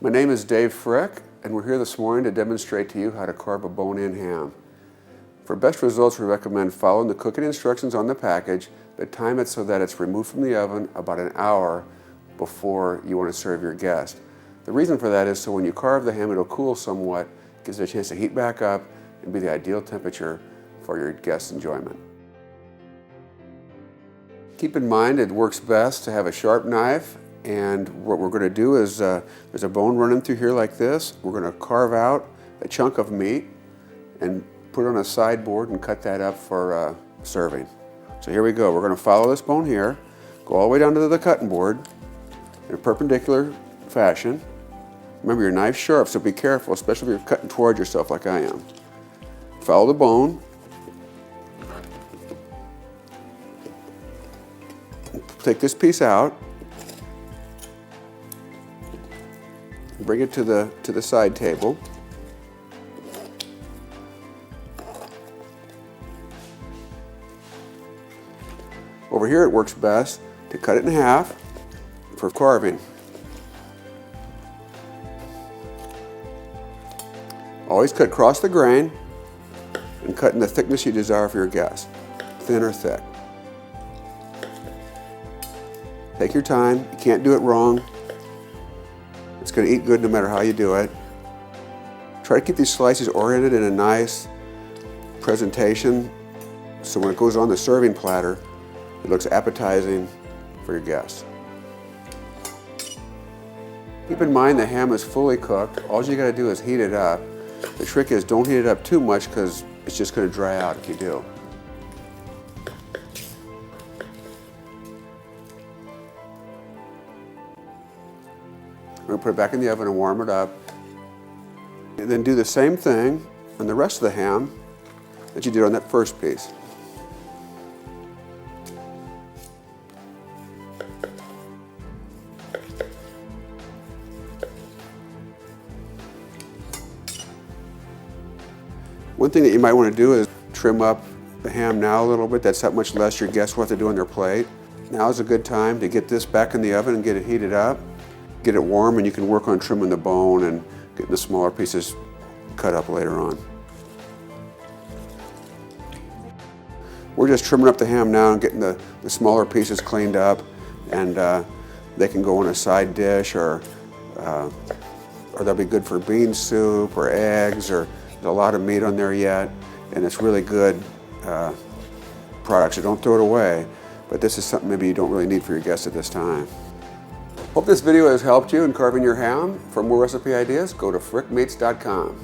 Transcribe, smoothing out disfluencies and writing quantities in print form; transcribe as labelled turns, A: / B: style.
A: My name is Dave Frick, and we're here this morning to demonstrate to you how to carve a bone-in ham. For best results, we recommend following the cooking instructions on the package, but time it so that it's removed from the oven about an hour before you want to serve your guest. The reason for that is so when you carve the ham, it'll cool somewhat, gives it a chance to heat back up and be the ideal temperature for your guest's enjoyment. Keep in mind it works best to have a sharp knife, and what we're going to do is there's a bone running through here like this. We're going to carve out a chunk of meat and put it on a sideboard and cut that up for serving. So here we go. We're going to follow this bone here, go all the way down to the cutting board in a perpendicular fashion. Remember, your knife's sharp, so be careful, especially if you're cutting toward yourself like I am. Follow the bone. Take this piece out. Bring it to the side table. Over here it works best to cut it in half for carving. Always cut across the grain and cut in the thickness you desire for your guest, thin or thick. Take your time, you can't do it wrong. It's going to eat good no matter how you do it. Try to keep these slices oriented in a nice presentation so when it goes on the serving platter, it looks appetizing for your guests. Keep in mind the ham is fully cooked. All you got to do is heat it up. The trick is don't heat it up too much because it's just going to dry out if you do. We're going to put it back in the oven and warm it up. And then do the same thing on the rest of the ham that you did on that first piece. One thing that you might want to do is trim up the ham now a little bit. That's how much less your guests will have to do on their plate. Now is a good time to get this back in the oven and get it heated up. Get it warm, and you can work on trimming the bone and getting the smaller pieces cut up later on. We're just trimming up the ham now and getting the smaller pieces cleaned up, and they can go in a side dish, or they'll be good for bean soup or eggs, or there's a lot of meat on there yet, and it's really good product, so don't throw it away. But this is something maybe you don't really need for your guests at this time. Hope this video has helped you in carving your ham. For more recipe ideas, go to frickmeats.com.